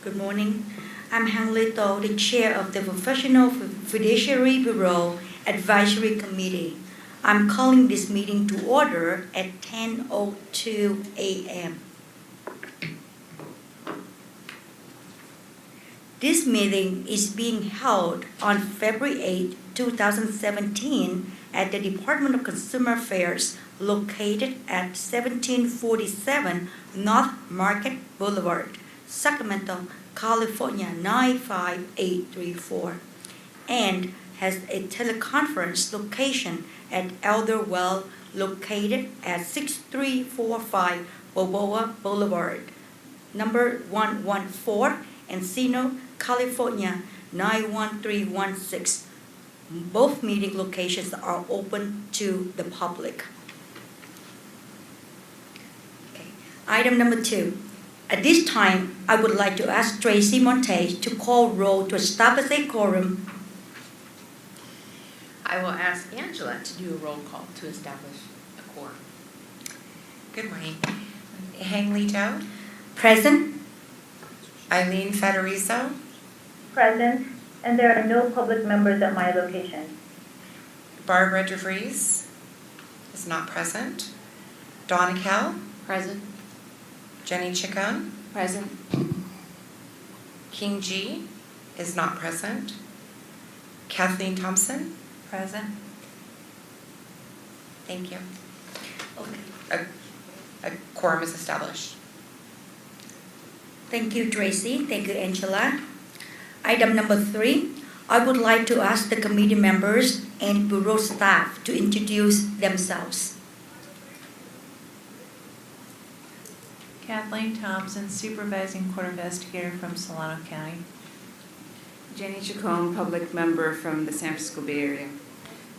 Good morning. I'm Hang Leto, the chair of the Professional Fiduciary Bureau Advisory Committee. I'm calling this meeting to order at 10:02 a.m. This meeting is being held on February 8, 2017 at the Department of Consumer Affairs located at 1747 North Market Boulevard, Sacramento, California 95834, and has a teleconference location at Elderwell located at 6345 Balboa Boulevard, number 114, Encino, California 91316. Both meeting locations are open to the public. Okay. Item number 2. At this time, I would like to ask Tracy Montes to call roll to establish a quorum. I will ask Angela to do a roll call to establish a quorum. Good morning. Hang Leto, Present. Eileen Federizo, Present, and there are no public members at my location. Barbara DeVries is not present, Donna Kell, Present. Jenny Chacon, Present. King G is not present, Kathleen Thompson. Present. Thank you. Okay. A quorum is established. Thank you, Tracy. Thank you, Angela. Item number 3, I would like to ask the committee members and bureau staff to introduce themselves. Kathleen Thompson, Supervising Court Investigator from Solano County. Jenny Chacon, Public Member from the San Francisco Bay Area.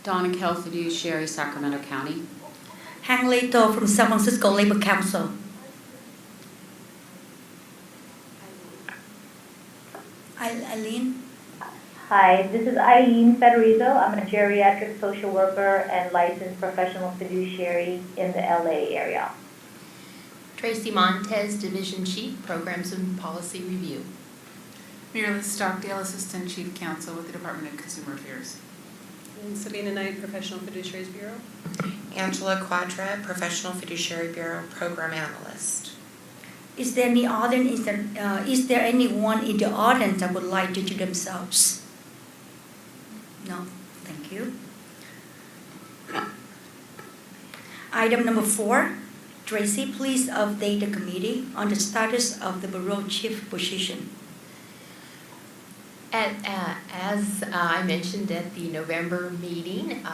Donna Kell, Fiduciary, Sacramento County. Hang Leto from San Francisco Labor Council. Eileen. Hi, this is Eileen Federizo. I'm a geriatric social worker and licensed professional fiduciary in the LA area. Tracy Montez, Division Chief, Programs and Policy Review. Miralyn Stockdale, Assistant Chief Counsel with the Department of Consumer Affairs. And Sabina Knight, Professional Fiduciaries Bureau. Angela Quadra, Professional Fiduciary Bureau Program Analyst. Is there anyone in the audience that would like to do themselves? No, thank you. Item number 4, Tracy, please update the committee on the status of the bureau chief position. As I mentioned at the November meeting,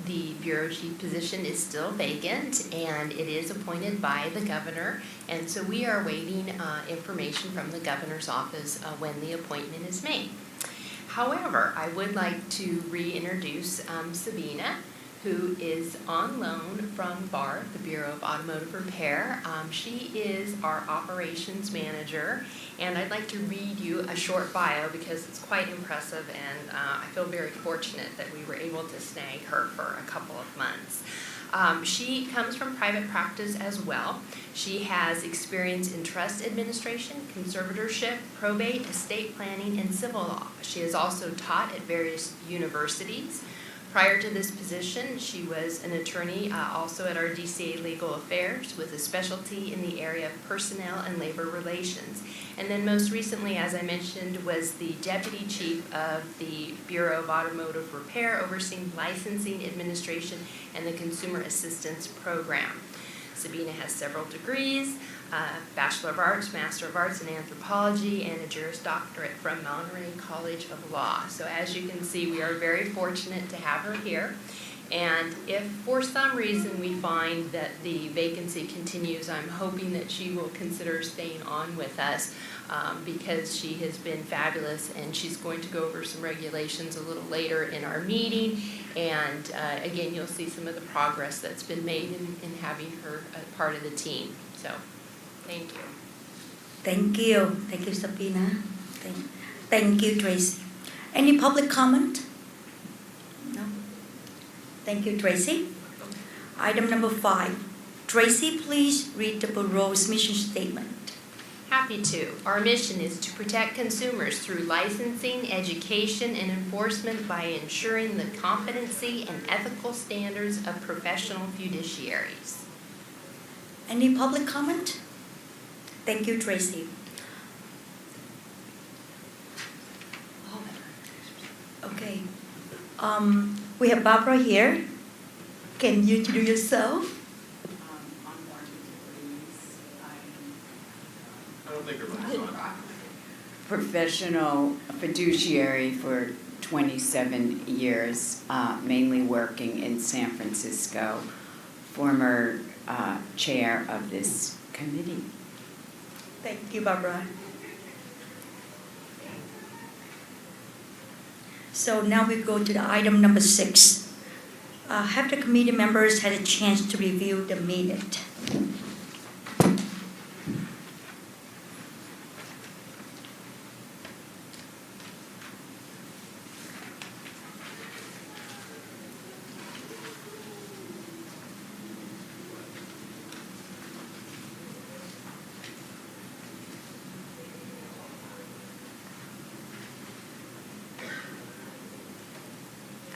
the bureau chief position is still vacant and it is appointed by the governor, and so we are waiting information from the governor's office when the appointment is made. However, I would like to reintroduce Sabina, who is on loan from BAR, the Bureau of Automotive Repair. She is our operations manager, and I'd like to read you a short bio because it's quite impressive, and I feel very fortunate that we were able to snag her for a couple of months. She comes from private practice as well. She has experience in trust administration, conservatorship, probate, estate planning, and civil law. She has also taught at various universities. Prior to this position, she was an attorney also at our DCA Legal Affairs with a specialty in the area of personnel and labor relations. And then most recently, as I mentioned, was the deputy chief of the Bureau of Automotive Repair, overseeing licensing, administration, and the Consumer Assistance Program. Sabina has several degrees, Bachelor of Arts, Master of Arts in Anthropology, and a Juris Doctorate from Monterey College of Law. So as you can see, we are very fortunate to have her here. And if for some reason we find that the vacancy continues, I'm hoping that she will consider staying on with us because she has been fabulous, and she's going to go over some regulations a little later in our meeting. And again, you'll see some of the progress that's been made in having her a part of the team. So, thank you. Thank you. Thank you, Sabina. Thank you, Tracy. Any public comment? No? Thank you, Tracy. Item number 5. Tracy, please read the Bureau's mission statement. Happy to. Our mission is to protect consumers through licensing, education, and enforcement by ensuring the competency and ethical standards of professional fiduciaries. Any public comment? Thank you, Tracy. Okay. We have Barbara here. Can you introduce yourself? I don't think everybody's on. Professional fiduciary for 27 years, mainly working in San Francisco, former chair of this committee. Thank you, Barbara. So now we go to the item number 6. Have the committee members had a chance to review the minute?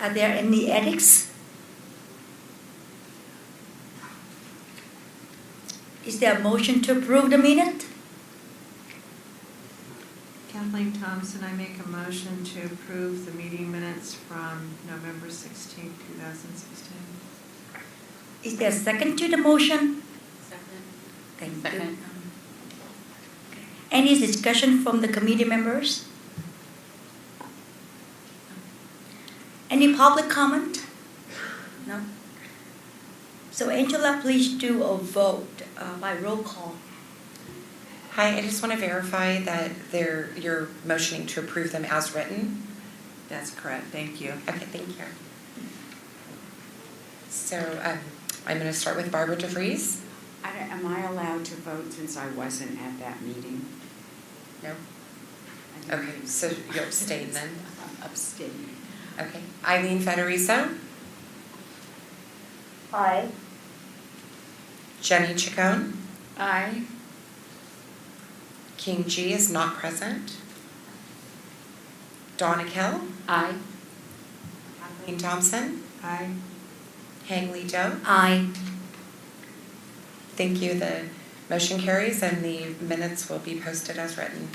Are there any edits? Is there a motion to approve the minute? Kathleen Thompson, I make a motion to approve the meeting minutes from November 16, 2016. Is there a second to the motion? Second. Thank you. Second. Any discussion from the committee members? Any public comment? No? So Angela, please do a vote by roll call. Hi, I just want to verify that you're motioning to approve them as written. That's correct, thank you. Okay, thank you. So I'm going to start with Barbara DeVries. Am I allowed to vote since I wasn't at that meeting? No? I didn't Okay, think so you'll abstain then. I'm abstaining. Okay. Eileen Federico. Aye. Jenny Chacon. Aye. King G is not present. Donna Kell. Aye. Kathleen Thompson. Aye. Hang Lee Do. Aye. Thank you. The motion carries and the minutes will be posted as written.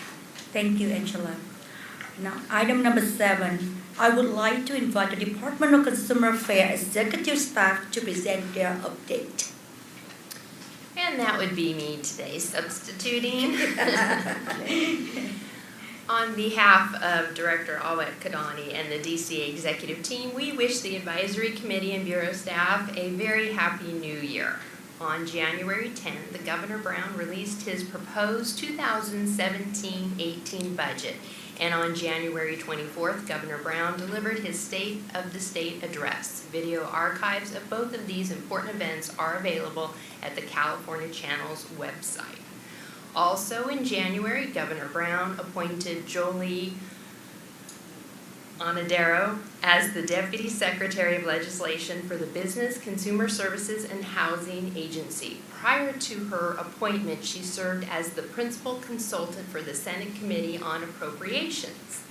Thank you, Angela. Now, item number 7. I would like to invite the Department of Consumer Affairs executive staff to present their update. And that would be me today, substituting. On behalf of Director Awet Kadani and the DCA executive team, we wish the advisory committee and bureau staff a very happy new year. On January 10th, the Governor Brown released his proposed 2017-18 budget. And on January 24th, Governor Brown delivered his State of the State address. Video archives of both of these important events are available at the California Channel's website. Also in January, Governor Brown appointed Jolie Onadero as the Deputy Secretary of Legislation for the Business, Consumer Services, and Housing Agency. Prior to her appointment, she served as the Principal Consultant for the Senate Committee on Appropriations.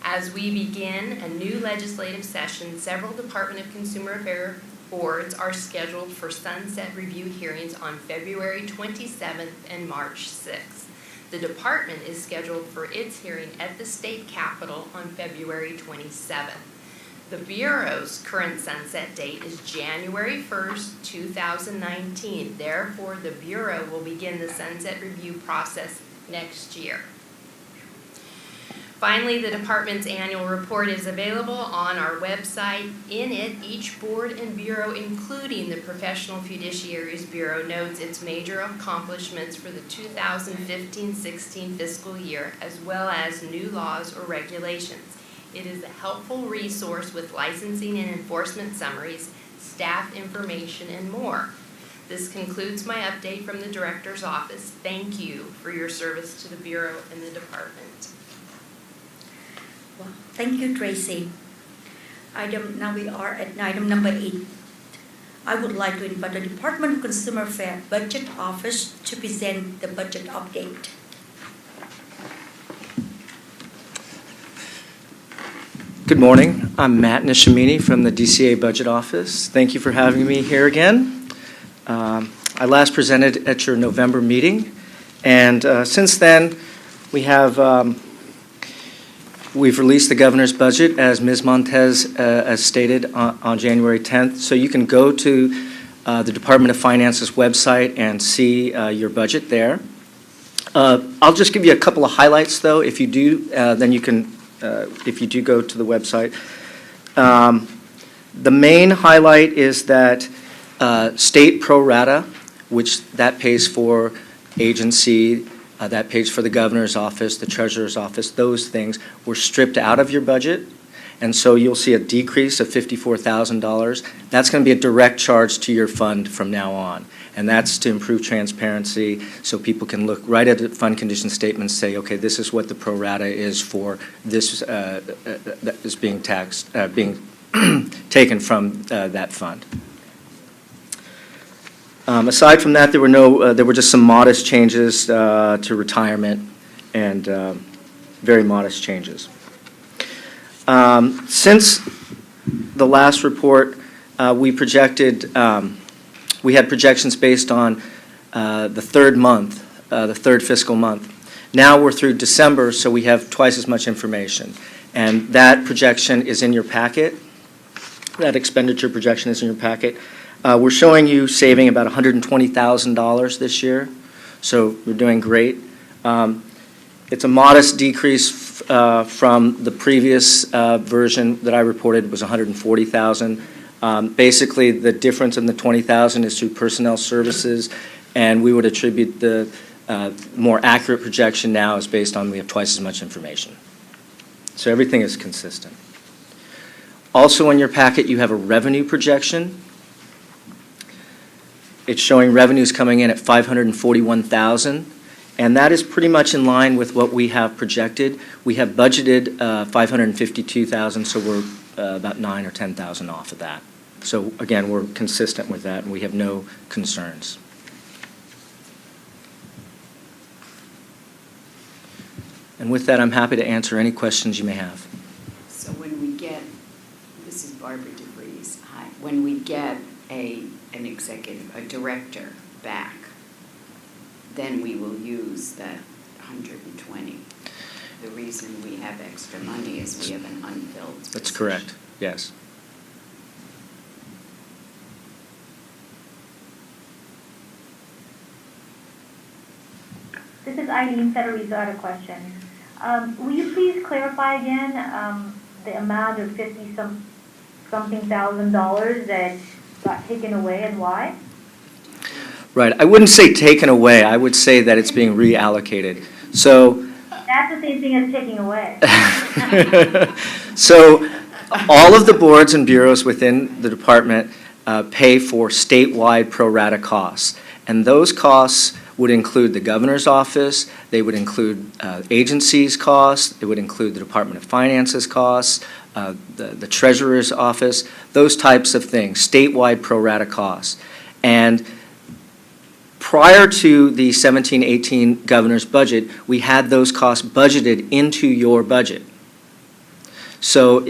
As we begin a new legislative session, several Department of Consumer Affairs boards are scheduled for sunset review hearings on February 27th and March 6th. The department is scheduled for its hearing at the state capitol on February 27th. The Bureau's current sunset date is January 1st, 2019. Therefore, the Bureau will begin the sunset review process next year. Finally, the department's annual report is available on our website. In it, each board and bureau, including the Professional Fiduciaries Bureau, notes its major accomplishments for the 2015-16 fiscal year, as well as new laws or regulations. It is a helpful resource with licensing and enforcement summaries, staff information, and more. This concludes my update from the Director's Office. Thank you for your service to the Bureau and the Department. Well, thank you, Tracy. Now we are at item number 8. I would like to invite the Department of Consumer Affairs Budget Office to present the budget update. Good morning. I'm Matt Nishamini from the DCA Budget Office. Thank you for having me here again. I last presented at your November meeting, and since then we've released the governor's budget, as Ms. Montez has stated, on January 10th. So you can go to the Department of Finance's website and see your budget there. I'll just give you a couple of highlights, though. If you do, then you can, if you do go to the website. The main highlight is that state pro rata, which that pays for agency, that pays for the governor's office, the treasurer's office, those things were stripped out of your budget. And so you'll see a decrease of $54,000. That's going to be a direct charge to your fund from now on. And that's to improve transparency so people can look right at the fund condition statement and say, okay, this is what the pro rata is for this that is being taxed, being taken from that fund. Aside from that, there were just some modest changes to retirement and very modest changes. Since the last report, we had projections based on the third fiscal month. Now we're through December, so we have twice as much information. And that projection is in your packet. That expenditure projection is in your packet. We're showing you saving about $120,000 this year, so we're doing great. It's a modest decrease from the previous version that I reported was $140,000. Basically, the difference in the $20,000 is through personnel services, and we would attribute the more accurate projection now is based on we have twice as much information. So everything is consistent. Also in your packet, you have a revenue projection. It's showing revenues coming in at $541,000, and that is pretty much in line with what we have projected. We have budgeted $552,000, so we're about $9,000 or $10,000 off of that. So again, we're consistent with that, and we have no concerns. And with that, I'm happy to answer any questions you may have. So when we get, this is Barbara DeVries, hi, when we get an executive, a director back, then we will use that 120. The reason we have extra money is we have an unfilled position. That's correct, yes. This is Eileen Federizo. I have a question. Will you please clarify again the amount of $50-something thousand that got taken away and why? Right. I wouldn't say taken away. I would say that it's being reallocated. So that's the same thing as taking away. So all of the boards and bureaus within the department pay for statewide pro rata costs. And those costs would include the governor's office, they would include agencies' costs, it would include the Department of Finance's costs, the treasurer's office, those types of things, statewide pro rata costs. And prior to the 17-18 governor's budget, we had those costs budgeted into your budget. So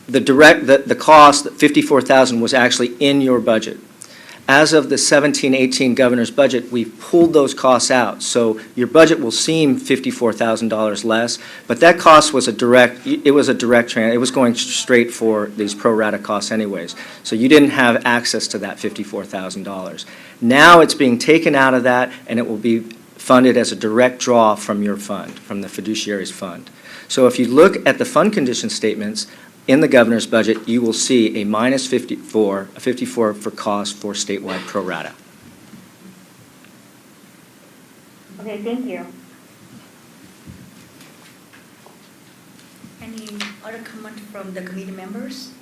the cost, $54,000, was actually in your budget. As of the 17-18 governor's budget, we've pulled those costs out. So your budget will seem $54,000 less, but that cost was it was going straight for these pro rata costs anyways. So you didn't have access to that $54,000. Now it's being taken out of that, and it will be funded as a direct draw from your fund, from the Fiduciaries fund. So if you look at the fund condition statements, in the governor's budget, you will see a minus 54 for cost for statewide pro rata. Okay, thank you. Any other comment from the committee members?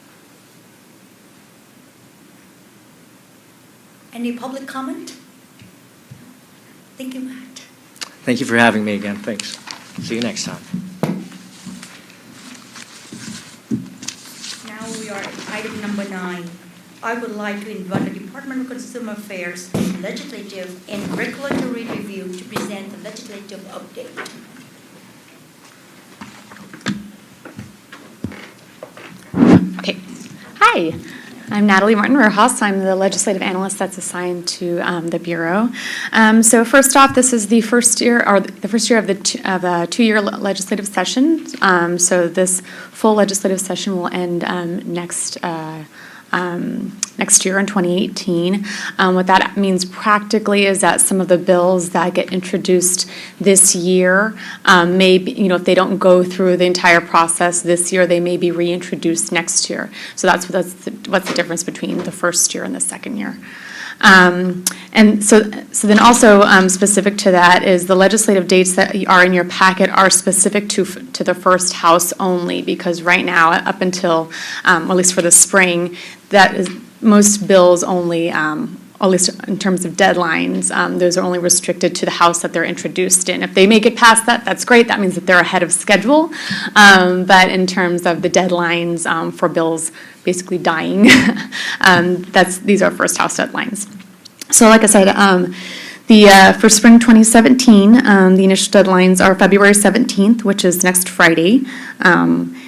Any public comment? Thank you, Matt. Thank you for having me again. Thanks. See you next time. Now we are at item number 9. I would like to invite the Department of Consumer Affairs Legislative and Regulatory Review to present the legislative update. Okay. Hi, I'm Natalie Martin-Rojas. I'm the legislative analyst that's assigned to the Bureau. So first off, this is the first year, or the first year of a two-year legislative session. So this full legislative session will end next year in 2018. What that means practically is that some of the bills that get introduced this year may be, if they don't go through the entire process this year, they may be reintroduced next year. So what's the difference between the first year and the second year. And so then also specific to that is the legislative dates that are in your packet are specific to the first House only, because right now, up until, at least for the spring, that is most bills only, at least in terms of deadlines, those are only restricted to the House that they're introduced in. If they make it past that, that's great. That means that they're ahead of schedule. But in terms of the deadlines for bills basically dying, these are first House deadlines. So like I said, for spring 2017, the initial deadlines are February 17th, which is next Friday.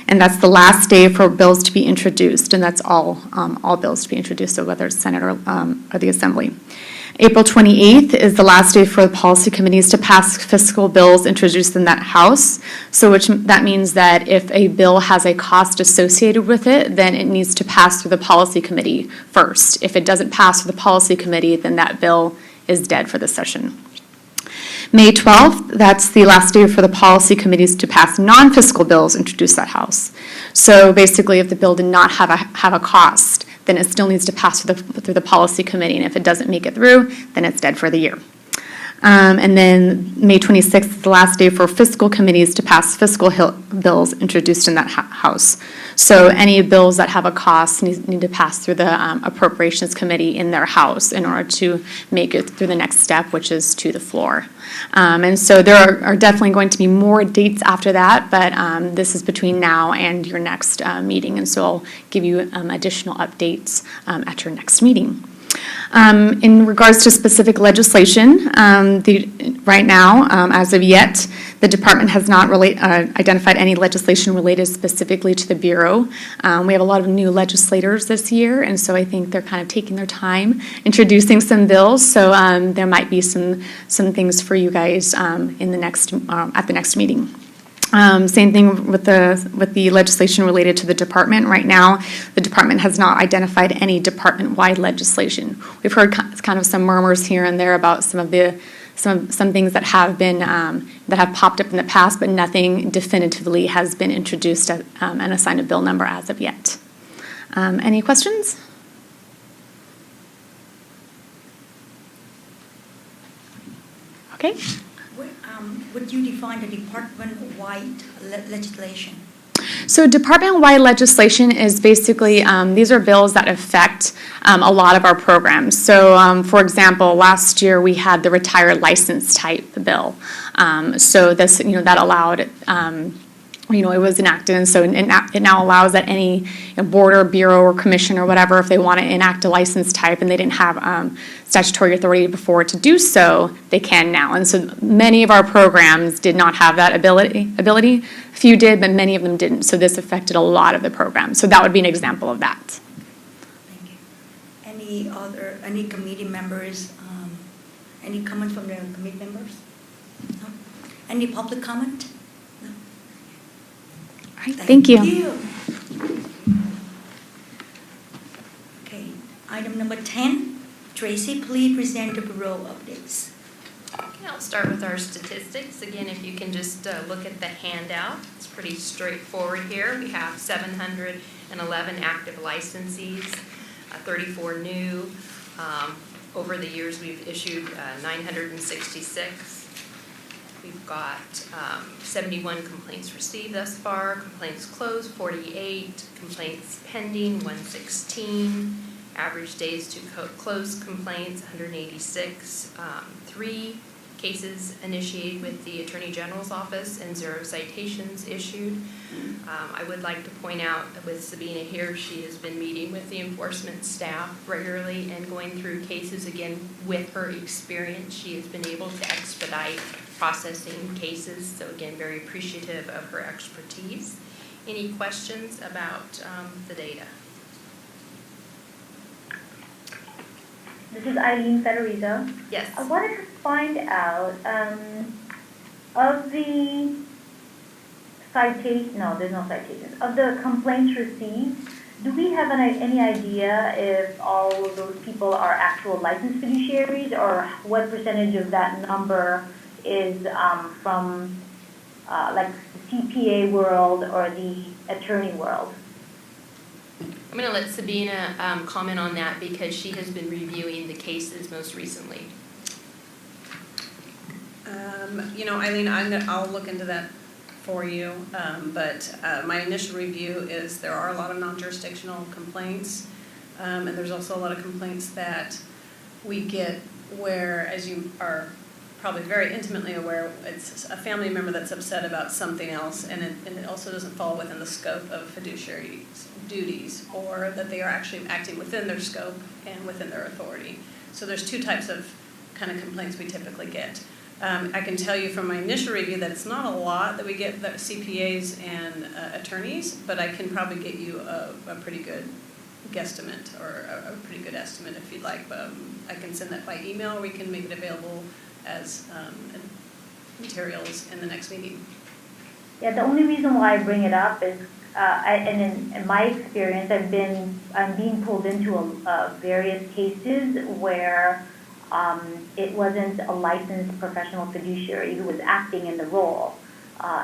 And that's the last day for bills to be introduced, and that's all bills to be introduced, so whether it's Senate or the Assembly. April 28th is the last day for the policy committees to pass fiscal bills introduced in that House. So that means that if a bill has a cost associated with it, then it needs to pass through the policy committee first. If it doesn't pass through the policy committee, then that bill is dead for the session. May 12th, that's the last day for the policy committees to pass non-fiscal bills introduced that House. So basically, if the bill did not have a cost, then it still needs to pass through the policy committee, and if it doesn't make it through, then it's dead for the year. And then May 26th is the last day for fiscal committees to pass fiscal bills introduced in that House. So any bills that have a cost need to pass through the Appropriations Committee in their House in order to make it through the next step, which is to the floor. And so there are definitely going to be more dates after that, but this is between now and your next meeting, and so I'll give you additional updates at your next meeting. In regards to specific legislation, right now, as of yet, the department has not identified any legislation related specifically to the Bureau. We have a lot of new legislators this year, and so I think they're kind of taking their time introducing some bills. So there might be some things for you guys at the next meeting. Same thing with the legislation related to the department. Right now, the department has not identified any department-wide legislation. We've heard kind of some murmurs here and there about some things that have been that have popped up in the past, but nothing definitively has been introduced and assigned a bill number as of yet. Any questions? Okay. Would you define the department-wide legislation? So department-wide legislation is basically, these are bills that affect a lot of our programs. So for example, last year we had the retired license type bill. So this, that allowed, it was enacted, and so it now allows that any board or bureau or commission or whatever, if they want to enact a license type and they didn't have statutory authority before to do so, they can now. And so many of our programs did not have that ability. A few did, but many of them didn't. So this affected a lot of the programs. So that would be an example of that. Thank you. Any committee members, any comments from the committee members? No? Any public comment? No? All right, thank you. Okay, item number 10. Tracy, please present the Bureau updates. Okay, I'll start with our statistics. Again, if you can just look at the handout, it's pretty straightforward here. We have 711 active licensees, 34 new. Over the years, we've issued 966. We've got 71 complaints received thus far, complaints closed 48, complaints pending 116, average days to close complaints 186, 3 cases initiated with the Attorney General's office and 0 citations issued. I would like to point out that with Sabina here, she has been meeting with the enforcement staff regularly and going through cases. Again, with her experience, she has been able to expedite processing cases. So again, very appreciative of her expertise. Any questions about the data? This is Eileen Federizo. Yes. I wanted to find out, of the citation, no, there's no citations, of the complaints received, do we have any idea if all of those people are actual licensed fiduciaries, or what percentage of that number is from like the CPA world or the attorney world? I'm going to let Sabina comment on that because she has been reviewing the cases most recently. Eileen, I'll look into that for you, but my initial review is there are a lot of non-jurisdictional complaints, and there's also a lot of complaints that we get where, as you are probably very intimately aware, it's a family member that's upset about something else, and it also doesn't fall within the scope of fiduciary duties, or that they are actually acting within their scope and within their authority. So there's two types of kind of complaints we typically get. I can tell you from my initial review that it's not a lot that we get, that CPAs and attorneys, but I can probably get you a pretty good guesstimate or a pretty good estimate if you'd like. I can send that by email, or we can make it available as materials in the next meeting. Yeah, the only reason why I bring it up is, in my experience, I'm being pulled into various cases where it wasn't a licensed professional fiduciary who was acting in the role.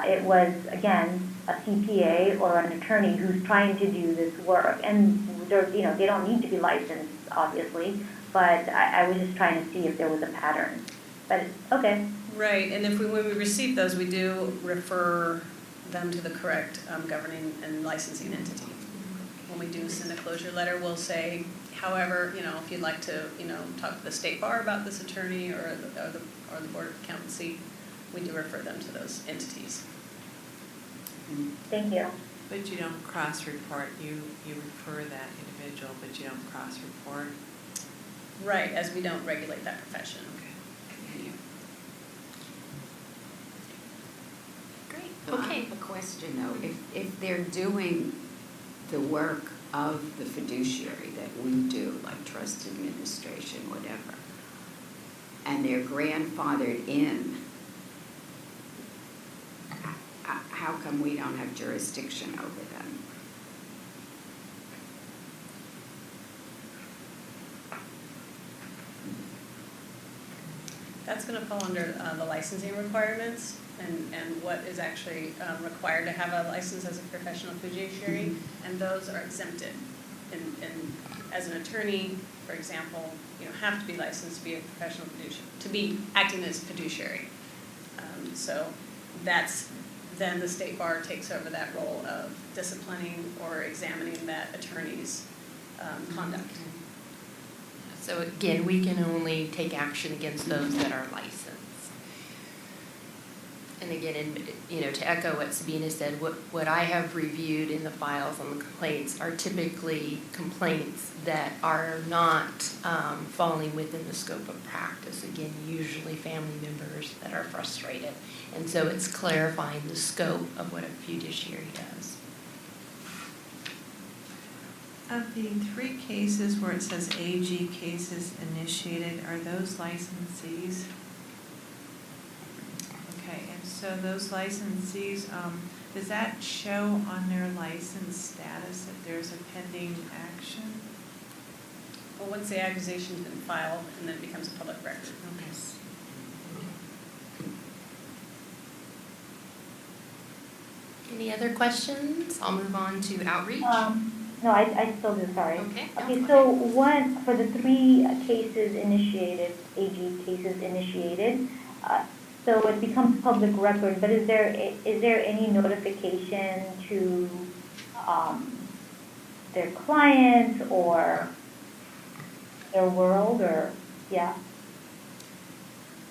It was, again, a CPA or an attorney who's trying to do this work. And they don't need to be licensed, obviously, but I was just trying to see if there was a pattern. But, okay. Right, and when we receive those, we do refer them to the correct governing and licensing entity. When we do send a closure letter, we'll say, however, if you'd like to, talk to the state bar about this attorney or the Board of Accountancy, we do refer them to those entities. Thank you. But you don't cross-report, you refer that individual, but you don't cross-report? Right, as we don't regulate that profession. Great. I have a question though. If they're doing the work of the fiduciary that we do, like trust administration, whatever, and they're grandfathered in, how come we don't have jurisdiction over them? That's going to fall under the licensing requirements and what is actually required to have a license as a professional fiduciary, and those are exempted. And as an attorney, for example, you don't have to be licensed to be a professional fiduciary, to be acting as fiduciary. So that's then the state bar takes over that role of disciplining or examining that attorney's conduct. So again, we can only take action against those that are licensed. And again, to echo what Sabina said, what I have reviewed in the files on the complaints are typically complaints that are not falling within the scope of practice. Again, usually family members that are frustrated. And so it's clarifying the scope of what a fiduciary does. Of the 3 cases where it says AG cases initiated, are those licensees? Okay, and so those licensees, does that show on their license status that there's a pending action? Well, once the accusation's been filed, and then it becomes a public record. Okay. Any other questions? I'll move on to outreach. No, I still do, sorry. Okay. Okay, so for the 3 cases initiated, AG cases initiated, so it becomes public record, but is there any notification to their clients or their world, or, yeah?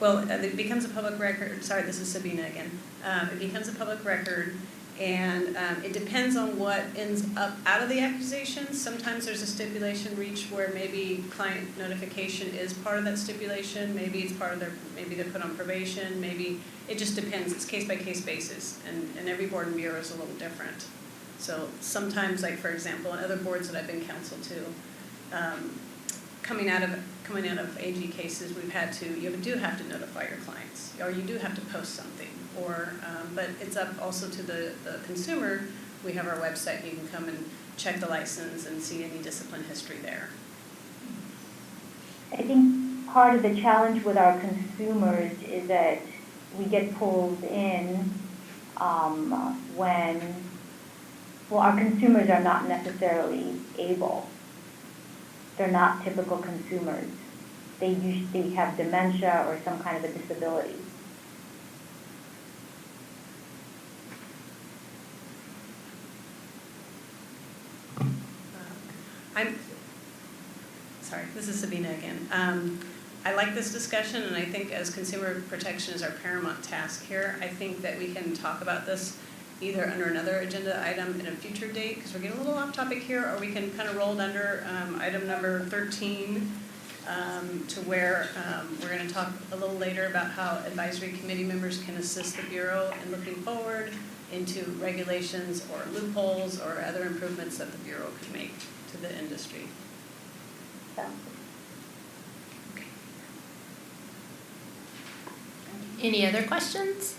Well, it becomes a public record. Sorry, this is Sabina again. It becomes a public record, and it depends on what ends up out of the accusation. Sometimes there's a stipulation reached where maybe client notification is part of that stipulation. Maybe it's part of maybe they're put on probation. Maybe it just depends. It's case by case basis, and every board and bureau is a little different. So sometimes, like for example, in other boards that I've been counsel to, coming out of AG cases, you do have to notify your clients, or you do have to post something, or but it's up also to the consumer. We have our website. You can come and check the license and see any discipline history there. I think part of the challenge with our consumers is that we get pulled in when, well, our consumers are not necessarily able. They're not typical consumers. They usually have dementia or some kind of a disability. Sorry, this is Sabina again. I like this discussion, and I think as consumer protection is our paramount task here, I think that we can talk about this either under another agenda item in a future date, because we're getting a little off topic here, or we can kind of roll it under item number 13 to where we're going to talk a little later about how advisory committee members can assist the Bureau in looking forward into regulations or loopholes or other improvements that the Bureau could make to the industry. Any other questions?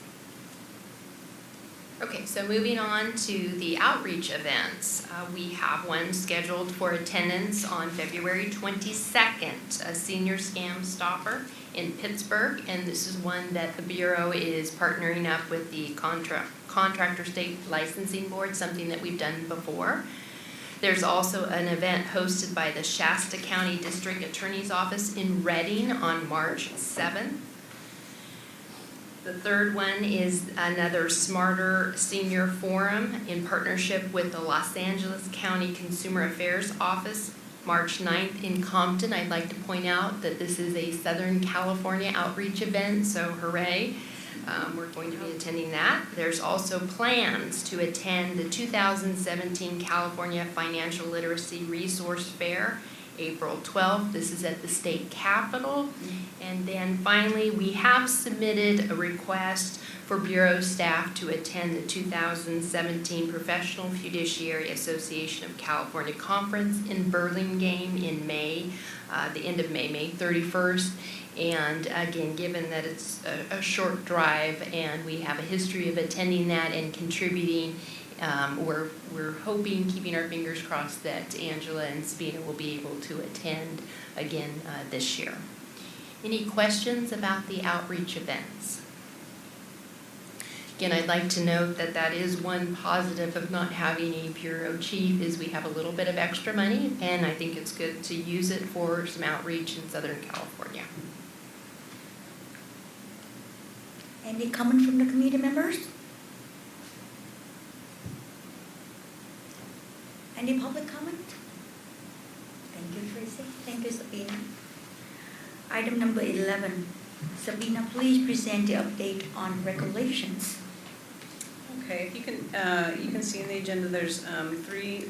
Okay, so moving on to the outreach events. We have one scheduled for attendance on February 22nd, a senior scam stopper in Pittsburgh, and this is one that the Bureau is partnering up with the Contractor State Licensing Board, something that we've done before. There's also an event hosted by the Shasta County District Attorney's Office in Reading on March 7th. The third one is another Smarter Senior Forum in partnership with the Los Angeles County Consumer Affairs Office, March 9th in Compton. I'd like to point out that this is a Southern California outreach event, so hooray. We're going to be attending that. There's also plans to attend the 2017 California Financial Literacy Resource Fair, April 12th. This is at the state capitol. And then finally, we have submitted a request for Bureau staff to attend the 2017 Professional Fiduciary Association of California Conference in Burlingame in May, the end of May, May 31st. And again, given that it's a short drive and we have a history of attending that and contributing, we're hoping, keeping our fingers crossed, that Angela and Sabina will be able to attend again this year. Any questions about the outreach events? Again, I'd like to note that that is one positive of not having a bureau chief is we have a little bit of extra money, and I think it's good to use it for some outreach in Southern California. Any comment from the committee members? Any public comment? Thank you, Tracy. Thank you, Sabina. Item number 11. Sabina, please present the update on regulations. Okay, if you can see in the agenda, there's 3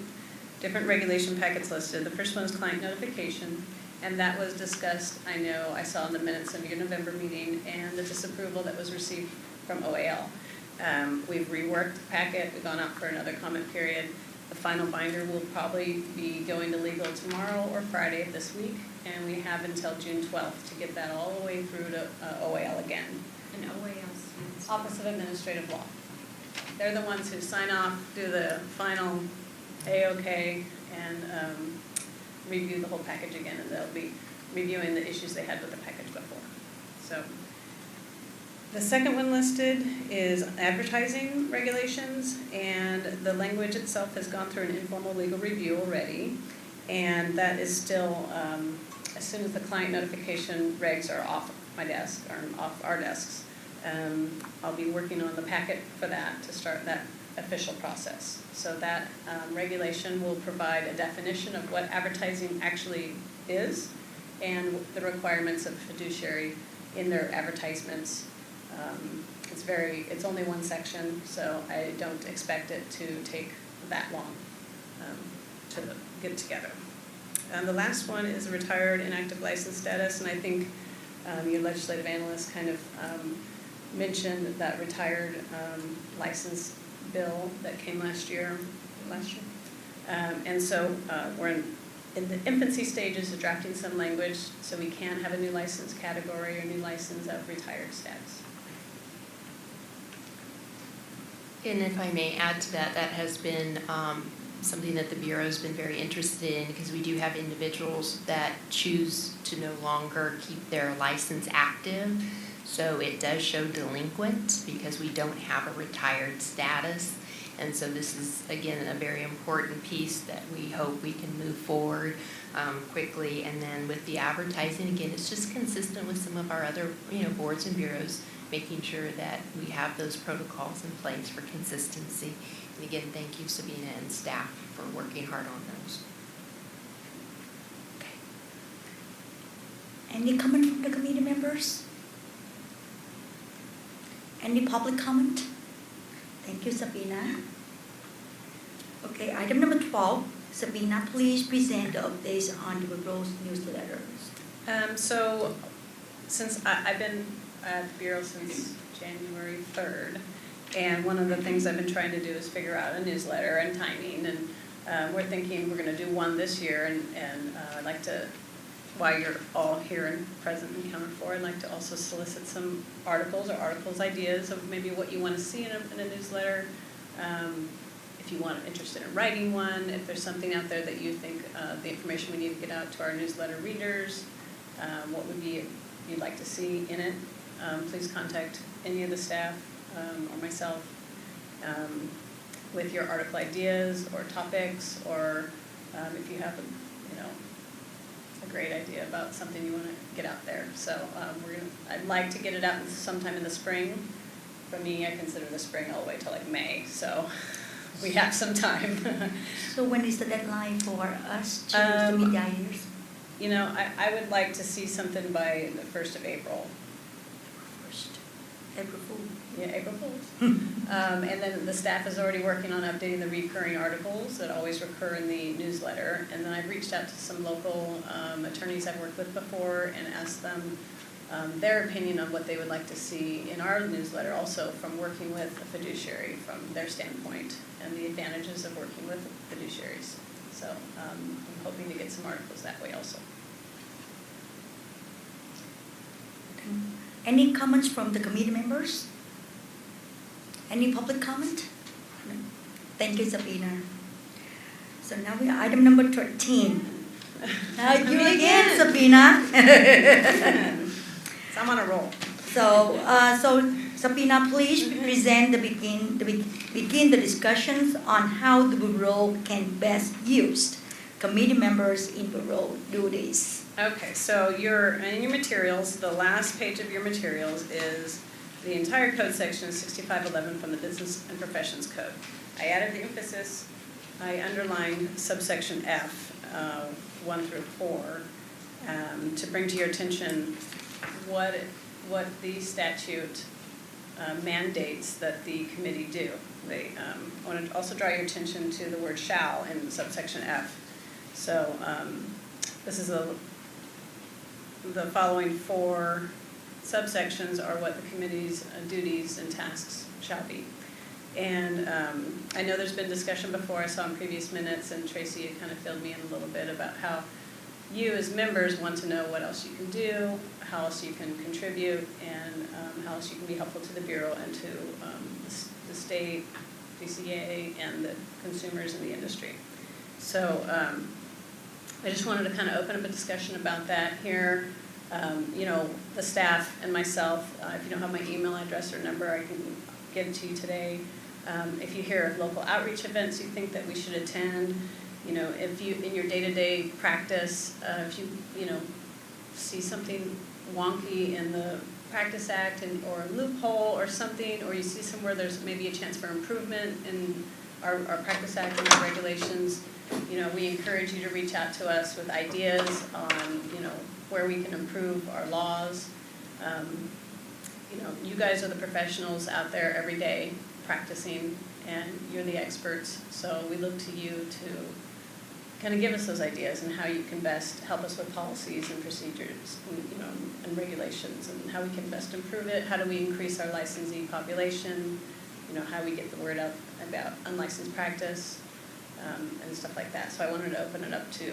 different regulation packets listed. The first one is client notification, and that was discussed, I saw in the minutes of your November meeting, and the disapproval that was received from OAL. We've reworked the packet. We've gone out for another comment period. The final binder will probably be going to legal tomorrow or Friday of this week, and we have until June 12th to get that all the way through to OAL again. And OAL stands Office of Administrative Law. They're the ones who sign off, do the final A-OK, and review the whole package again, and they'll be reviewing the issues they had with the package before. So the second one listed is advertising regulations, and the language itself has gone through an informal legal review already, and that is still, as soon as the client notification regs are off my desk, or off our desks, I'll be working on the packet for that to start that official process. So that regulation will provide a definition of what advertising actually is and the requirements of fiduciary in their advertisements. It's only one section, so I don't expect it to take that long to get together. The last one is retired inactive license status, and I think your legislative analyst kind of mentioned that retired license bill that came last year. last year. And so we're in the infancy stages of drafting some language so we can have a new license category or new license of retired status. And if I may add to that, that has been something that the Bureau's been very interested in, because we do have individuals that choose to no longer keep their license active. So it does show delinquent because we don't have a retired status. And so this is, again, a very important piece that we hope we can move forward quickly. And then with the advertising, again, it's just consistent with some of our other, boards and bureaus, making sure that we have those protocols in place for consistency. And again, thank you, Sabina and staff, for working hard on those. Okay. Any comment from the committee members? Any public comment? Thank you, Sabina. Okay, item number 12. Sabina, please present the updates on the Bureau's newsletters. So since I've been at the Bureau since January 3rd, and one of the things I've been trying to do is figure out a newsletter and timing, and we're thinking we're going to do one this year, and I'd like to, while you're all here and present and counted for, I'd like to also solicit some articles ideas of maybe what you want to see in a newsletter. If you want interested in writing one, if there's something out there that you think the information we need to get out to our newsletter readers, what would be you'd like to see in it, please contact any of the staff or myself with your article ideas or topics, or if you have a great idea about something you want to get out there. So I'd like to get it out sometime in the spring. For me, I consider the spring all the way till like May, so we have some time. So when is the deadline for us to meet the ideas? I would like to see something by the 1st of April. April Fool's. Yeah, April Fool's. And then the staff is already working on updating the recurring articles that always recur in the newsletter. And then I've reached out to some local attorneys I've worked with before and asked them their opinion on what they would like to see in our newsletter, also from working with a fiduciary from their standpoint and the advantages of working with fiduciaries. So I'm hoping to get some articles that way also. Okay. Any comments from the committee members? Any public comment? No. Thank you, Sabina. So now we are item number 13. Now you again, Sabina. So I'm on a roll. So Sabina, please present begin the discussions on how the Bureau can best use committee members in Bureau duties. Okay, so in your materials, the last page of your materials is the entire code section 6511 from the Business and Professions Code. I added the emphasis. I underlined subsection F, 1 through 4, to bring to your attention what the statute mandates that the committee do. I want to also draw your attention to the word shall in subsection F. So this is the following 4 subsections are what the committee's duties and tasks shall be. And I know there's been discussion before, I saw in previous minutes, and Tracy had kind of filled me in a little bit about how you as members want to know what else you can do, how else you can contribute, and how else you can be helpful to the Bureau and to the state, DCA, and the consumers in the industry. So I just wanted to kind of open up a discussion about that here. The staff and myself, if you don't have my email address or number, I can get it to you today. If you hear of local outreach events you think that we should attend, if you, in your day-to-day practice, if you see something wonky in the Practice Act or a loophole or something, or you see somewhere there's maybe a chance for improvement in our Practice Act and our regulations, we encourage you to reach out to us with ideas on, where we can improve our laws. You guys are the professionals out there every day practicing, and you're the experts. So we look to you to kind of give us those ideas and how you can best help us with policies and procedures, and regulations, and how we can best improve it. How do we increase our licensee population? How we get the word out about unlicensed practice. and stuff like that. So I wanted to open it up to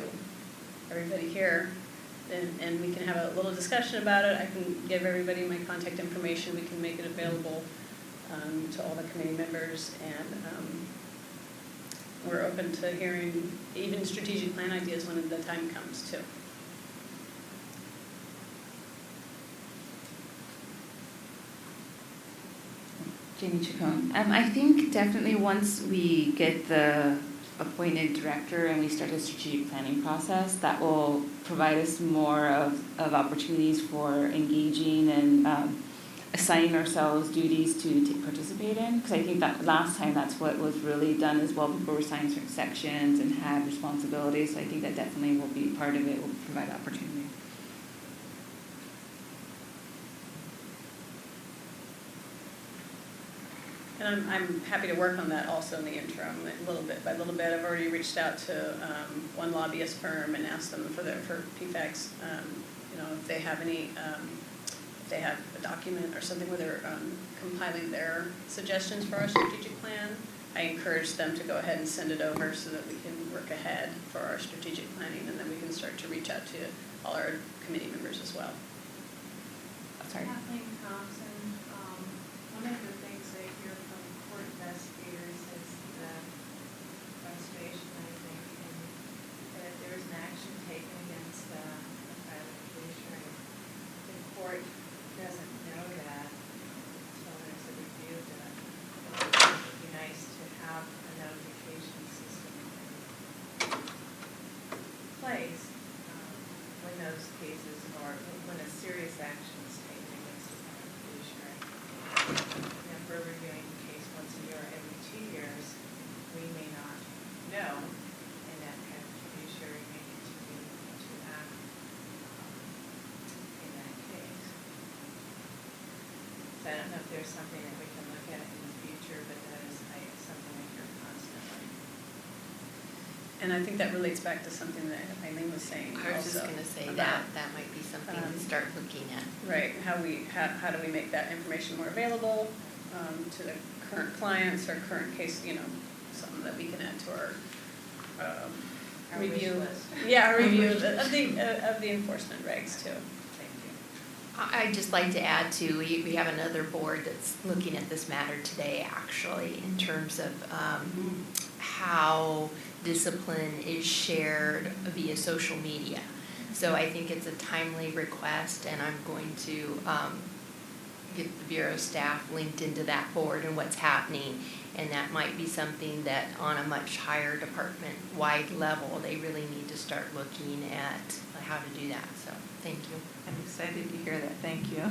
everybody here, and we can have a little discussion about it. I can give everybody my contact information. We can make it available to all the committee members, and we're open to hearing even strategic plan ideas when the time comes too. Jamie Chacon. I think definitely once we get the appointed director and we start a strategic planning process, that will provide us more of opportunities for engaging and assigning ourselves duties to participate in. Because I think that last time that's what was really done as well. People were assigned certain sections and had responsibilities. So I think that definitely will be part of it, will provide opportunity. And I'm happy to work on that also in the interim, little bit by little bit. I've already reached out to one lobbyist firm and asked them for PFACs, if they have any, if they have a document or something where they're compiling their suggestions for our strategic plan. I encourage them to go ahead and send it over so that we can work ahead for our strategic planning, and then we can start to reach out to all our committee members as well. Sorry. Kathleen Thompson, one of the things I hear from court investigators is the frustration, I think, and that if there is an action taken against a private fiduciary, the court doesn't know that until there's a review done. It would be nice to have a notification system in place when those cases are, when a serious action is taken against a private fiduciary. And if we're reviewing the case once a year or every 2 years, we may not know, and that kind of fiduciary may continue to act in that case. So I don't know if there's something that we can look at in the future, but that is something I hear constantly. And I think that relates back to something that Eileen was saying also. I was just going to say about, that might be something to start looking at. Right, how do we make that information more available to the current clients or current case, something that we can add to our review. Wish list. Yeah, our review of the enforcement regs too. Thank you. I'd just like to add too, we have another board that's looking at this matter today actually in terms of how discipline is shared via social media. So I think it's a timely request, and I'm going to get the Bureau staff linked into that board and what's happening. And that might be something that on a much higher department-wide level, they really need to start looking at how to do that. So thank you. I'm excited to hear that. Thank you.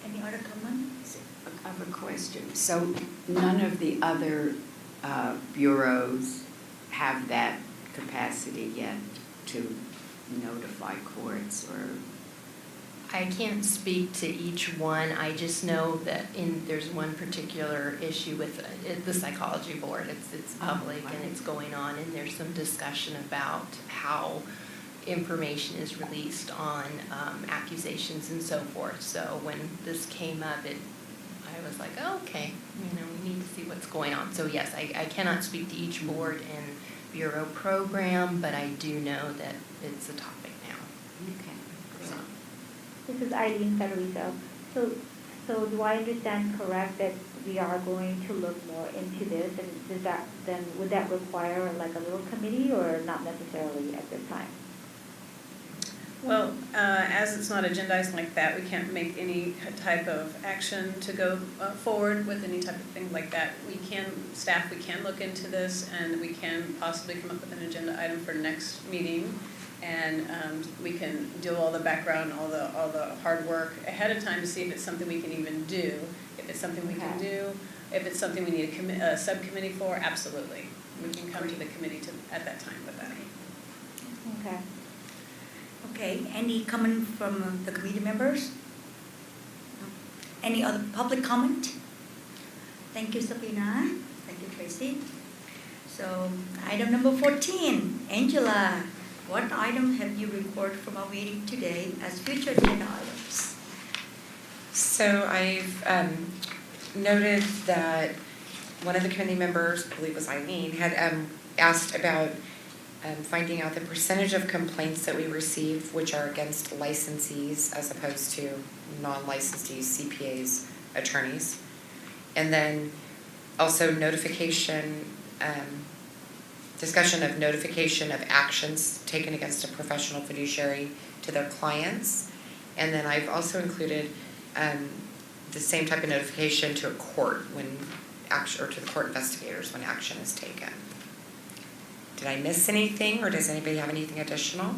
Any other comments? I have a question. So none of the other bureaus have that capacity yet to notify courts or? I can't speak to each one. I just know that there's one particular issue with the psychology board. It's public and it's going on, and there's some discussion about how information is released on accusations and so forth. So when this came up, I was like, oh, okay, we need to see what's going on. So yes, I cannot speak to each board and bureau program, but I do know that it's a topic now. Okay. So. This is Eileen Federico. So do I understand correct that we are going to look more into this, and would that require like a little committee or not necessarily at this time? Well, as it's not agendized like that, we can't make any type of action to go forward with any type of thing like that. Staff can look into this, and we can possibly come up with an agenda item for next meeting. And we can do all the background, all the hard work ahead of time to see if it's something we can even do. If it's something we can do, if it's something we need a subcommittee for, absolutely. We can come to the committee at that time with that. Okay. Okay, any comment from the committee members? Any other public comment? Thank you, Sabrina. Thank you, Tracy. So, item number 14, Angela. What item have you recorded from our meeting today as future agenda items? So I've noted that one of the committee members, I believe it was Eileen, had asked about finding out the percentage of complaints that we receive which are against licensees as opposed to non-licensees, CPAs, attorneys. And then also discussion of notification of actions taken against a professional fiduciary to their clients. And then I've also included the same type of notification to a court or to the court investigators when action is taken. Did I miss anything, or does anybody have anything additional?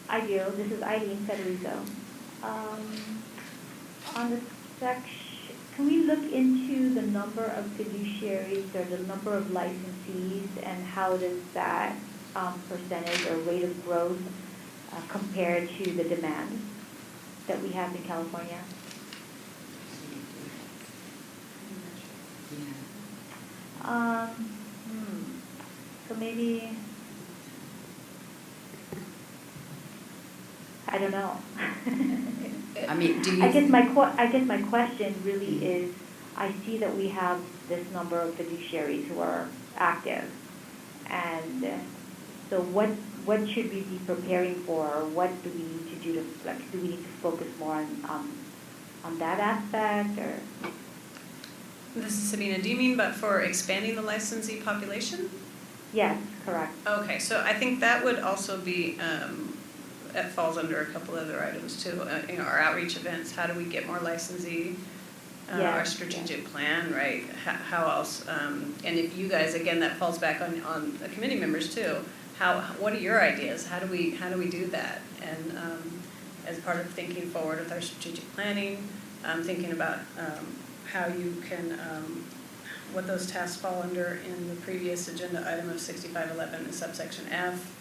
I do. This is Eileen Federico. On the section, can we look into the number of fiduciaries or the number of licensees, and how does that percentage or rate of growth compare to the demand that we have in California? So maybe, I don't know. I mean, do you? I guess my question really is, I see that we have this number of fiduciaries who are active, and so what should we be preparing for? Or what do we need to do to, like, do we need to focus more on that aspect, or? This is Sabina. Do you mean but for expanding the licensee population? Yes, correct. Okay, so I think that would also be, that falls under a couple other items too. Our outreach events, how do we get more licensee? Our strategic plan, right? How else? And if you guys, again, that falls back on the committee members too. What are your ideas? How do we do that? And as part of thinking forward with our strategic planning, thinking about how you can, what those tasks fall under in the previous agenda item of 6511 in subsection F.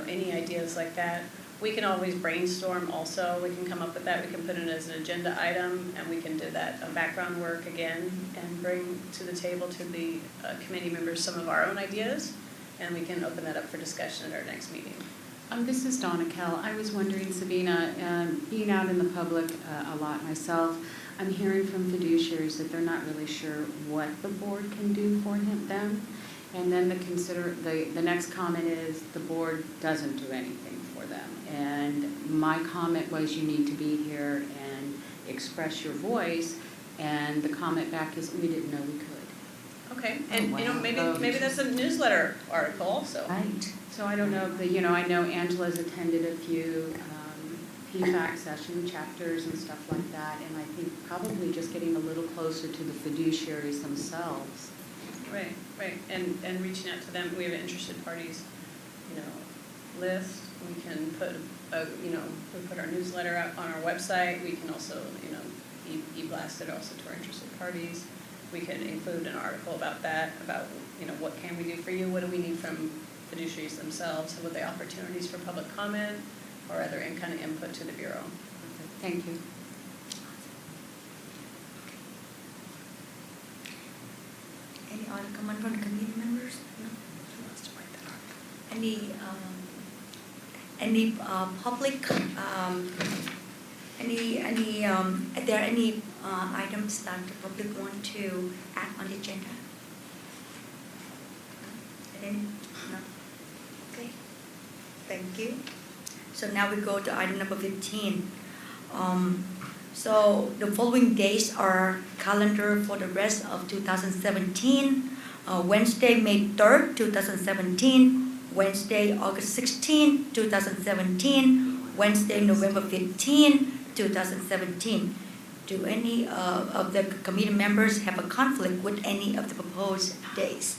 Any ideas like that. We can always brainstorm also. We can come up with that. We can put it as an agenda item, and we can do that background work again and bring to the table to the committee members some of our own ideas, and we can open that up for discussion at our next meeting. This is Donna Kell. I was wondering, Sabina, being out in the public a lot myself, I'm hearing from fiduciaries that they're not really sure what the board can do for them. And then the next comment is the board doesn't do anything for them. And my comment was, you need to be here and express your voice. And the comment back is, we didn't know we could. Okay, and maybe that's a newsletter article also. Right. So I don't know, I know Angela's attended a few PFAC session chapters and stuff like that, and I think probably just getting a little closer to the fiduciaries themselves. Right, and reaching out to them. We have an interested parties, list. We can put, we put our newsletter out on our website. We can also, e-blast it also to our interested parties. We can include an article about that, about, what can we do for you? What do we need from fiduciaries themselves? What are the opportunities for public comment or other kind of input to the Bureau? Thank you. Any other comment from the committee members? No? Any public, are there any items that the public want to add on the agenda? Any? No? Okay. Thank you. So now we go to item number 15. So the following days are calendar for the rest of 2017. Wednesday, May 3rd, 2017. Wednesday, August 16, 2017. Wednesday, November 15, 2017. Do any of the committee members have a conflict with any of the proposed days?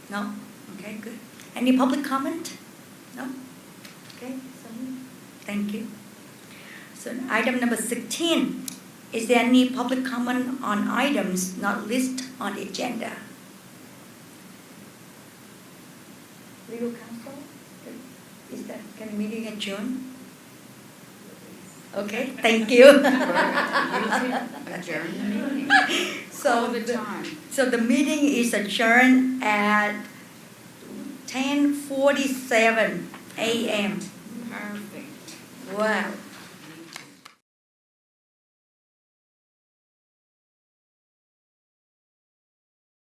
No? Okay, good. Any public comment? No? Okay, so thank you. So item number 16, is there any public comment on items not listed on the agenda? Legal counsel? Is that, can meeting adjourn? Okay, thank you. Adjourn the meeting. So All the time. So the meeting is adjourned at 10:47 a.m. Perfect. Wow.